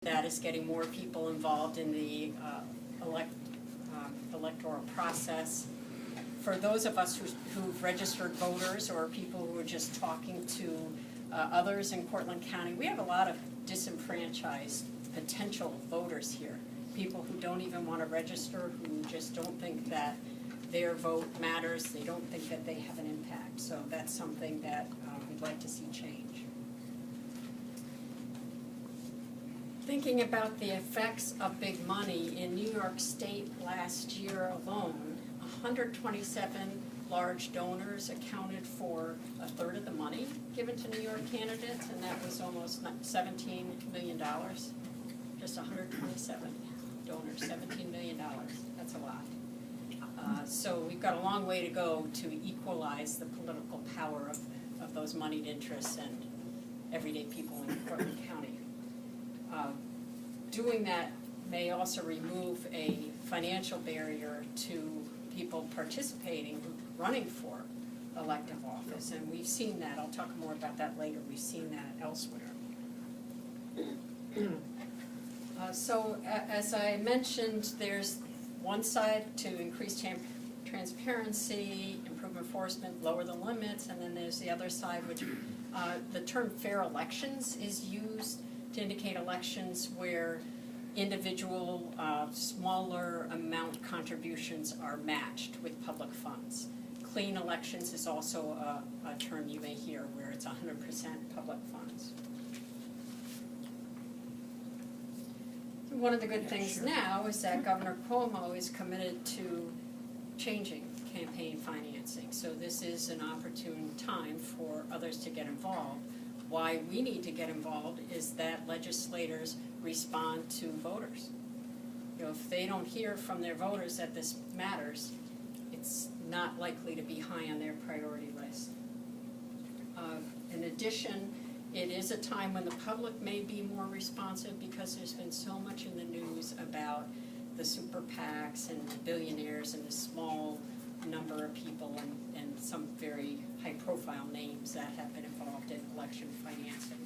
that is getting more people involved in the electoral process. For those of us who've registered voters or people who are just talking to others in Cortland County, we have a lot of disenfranchised potential voters here. People who don't even want to register, who just don't think that their vote matters, they don't think that they have an impact. So that's something that we'd like to see change. Thinking about the effects of big money, in New York State last year alone, 127 large donors accounted for a third of the money given to New York candidates, and that was almost $17 million. Just 127 donors, $17 million. That's a lot. So we've got a long way to go to equalize the political power of those moneyed interests and everyday people in Cortland County. Doing that may also remove a financial barrier to people participating, running for elective office, and we've seen that. I'll talk more about that later. We've seen that elsewhere. So as I mentioned, there's one side to increase transparency, improve enforcement, lower the limits, and then there's the other side, which the term fair elections is used to indicate elections where individual smaller amount contributions are matched with public funds. Clean elections is also a term you may hear where it's 100% public funds. One of the good things now is that Governor Cuomo is committed to changing campaign financing. So this is an opportune time for others to get involved. Why we need to get involved is that legislators respond to voters. You know, if they don't hear from their voters that this matters, it's not likely to be high on their priority list. In addition, it is a time when the public may be more responsive because there's been so much in the news about the super PACs and the billionaires and the small number of people and some very high-profile names that have been involved in election financing.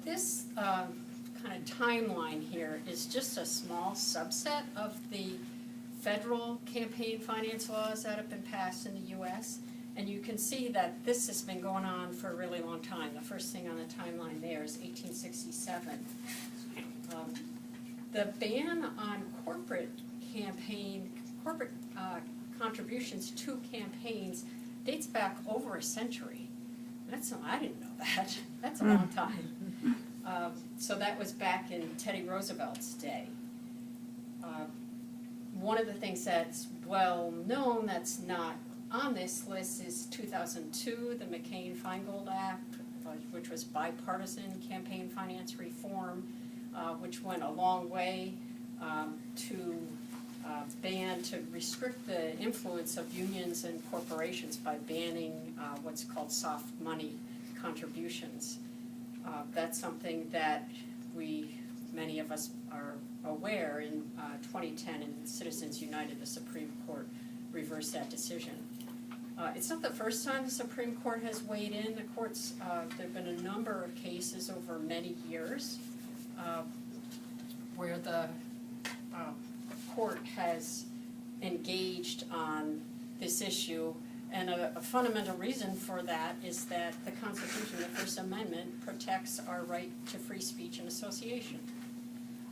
This kind of timeline here is just a small subset of the federal campaign finance laws that have been passed in the U.S. And you can see that this has been going on for a really long time. The first thing on the timeline there is 1867. The ban on corporate contributions to campaigns dates back over a century. I didn't know that. That's a long time. So that was back in Teddy Roosevelt's day. One of the things that's well known that's not on this list is 2002, the McCain-Feingold Act, which was bipartisan campaign finance reform, which went a long way to restrict the influence of unions and corporations by banning what's called soft money contributions. That's something that many of us are aware. In 2010 in Citizens United, the Supreme Court reversed that decision. It's not the first time the Supreme Court has weighed in. The courts, there have been a number of cases over many years where the court has engaged on this issue, and a fundamental reason for that is that the Constitution, the First Amendment, protects our right to free speech and association.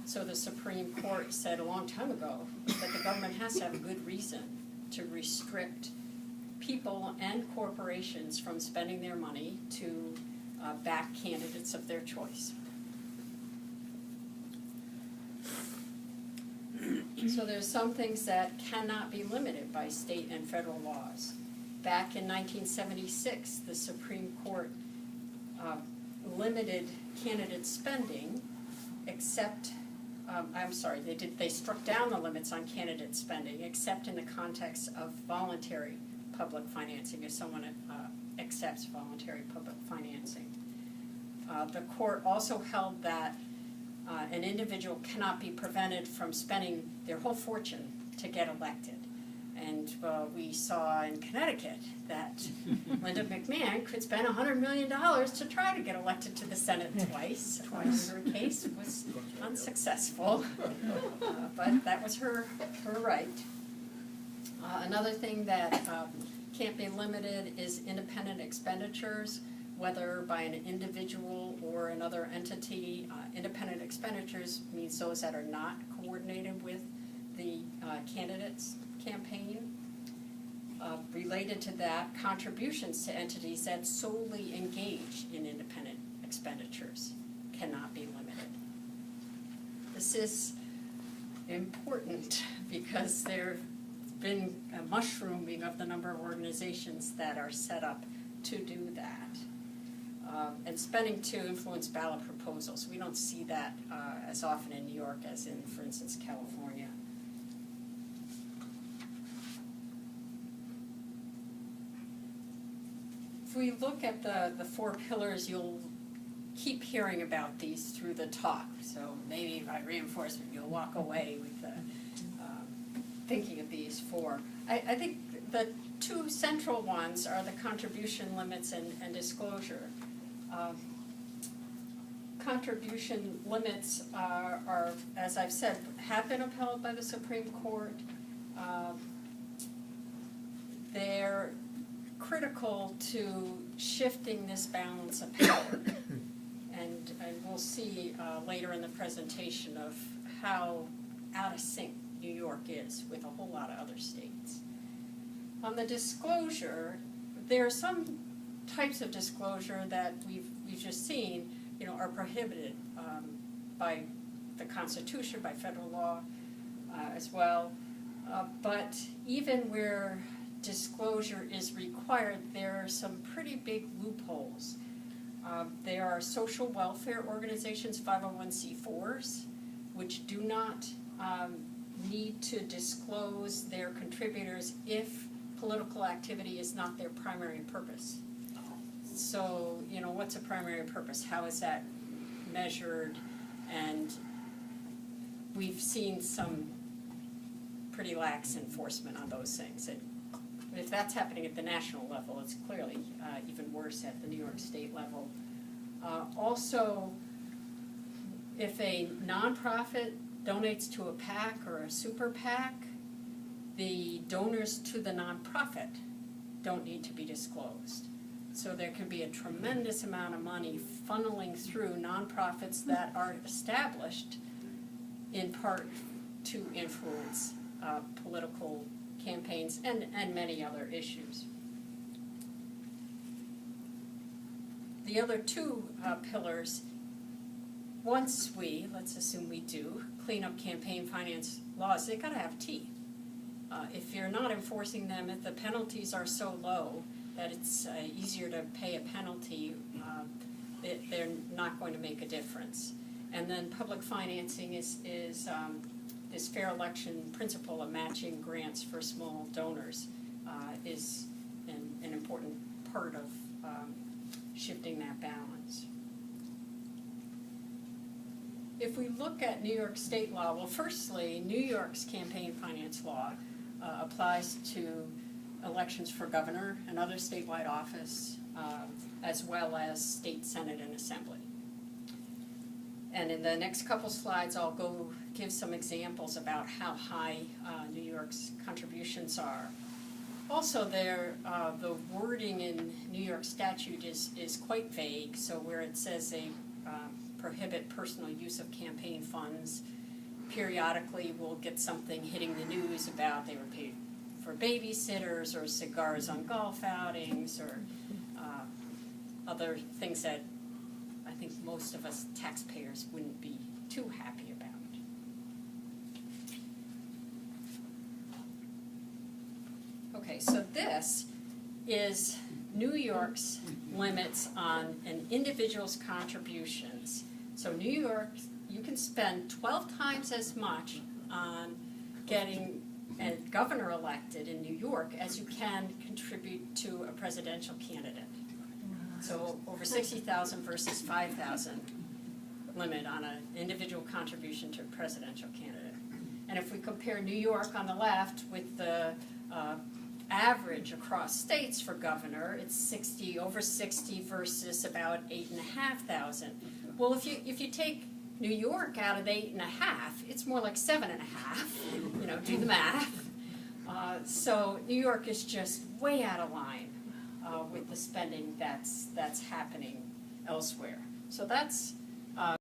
So the Supreme Court said a long time ago that the government has to have a good reason to restrict people and corporations from spending their money to back candidates of their choice. So there's some things that cannot be limited by state and federal laws. Back in 1976, the Supreme Court limited candidate spending, except, they struck down the limits on candidate spending, except in the context of voluntary public financing, if someone accepts voluntary public financing. The court also held that an individual cannot be prevented from spending their whole fortune to get elected. And we saw in Connecticut that Linda McMahon could spend $100 million to try to get elected to the Senate twice. Her case was unsuccessful, but that was her right. Another thing that can't be limited is independent expenditures, whether by an individual or another entity. Independent expenditures means those that are not coordinated with the candidate's campaign. Related to that, contributions to entities that solely engage in independent expenditures cannot be limited. This is important because there's been a mushrooming of the number of organizations that are set up to do that. And spending to influence ballot proposals. We don't see that as often in New York as in, for instance, California. If we look at the 4 pillars, you'll keep hearing about these through the talk. So maybe by reinforcement, you'll walk away with thinking of these 4. I think the 2 central ones are the contribution limits and disclosure. Contribution limits are, as I've said, have been upheld by the Supreme Court. They're critical to shifting this balance of power. And we'll see later in the presentation of how out of sync New York is with a whole lot of other states. On the disclosure, there are some types of disclosure that we've just seen, are prohibited by the Constitution, by federal law as well. But even where disclosure is required, there are some pretty big loopholes. There are social welfare organizations, 501c4s, which do not need to disclose their contributors if political activity is not their primary purpose. So, what's a primary purpose? How is that measured? And we've seen some pretty lax enforcement on those things. If that's happening at the national level, it's clearly even worse at the New York State level. Also, if a nonprofit donates to a PAC or a super PAC, the donors to the nonprofit don't need to be disclosed. So there can be a tremendous amount of money funneling through nonprofits that are established in part to influence political campaigns and many other issues. The other 2 pillars, once let's assume we do, clean up campaign finance laws, they've got to have teeth. If you're not enforcing them, if the penalties are so low that it's easier to pay a penalty, they're not going to make a difference. And then public financing is this fair election principle of matching grants for small donors is an important part of shifting that balance. If we look at New York State law, well, firstly, New York's campaign finance law applies to elections for governor and other statewide office, as well as state senate and assembly. And in the next couple slides, I'll go give some examples about how high New York's contributions are. Also, the wording in New York statute is quite vague. So where it says they prohibit personal use of campaign funds, periodically we'll get something hitting the news about they were paid for babysitters or cigars on golf outings or other things that I think most of us taxpayers wouldn't be too happy about. Okay, so this is New York's limits on an individual's contributions. So New York, you can spend 12 times as much on getting a governor elected in New York as you can contribute to a presidential candidate. So over 60,000 versus 5,000 limit on an individual contribution to a presidential candidate. And if we compare New York on the left with the average across states for governor, it's over 60 versus about 8,500. Well, if you take New York out of 8.5, it's more like 7.5. You know, do the math. So New York is just way out of line with the spending that's happening elsewhere. So that's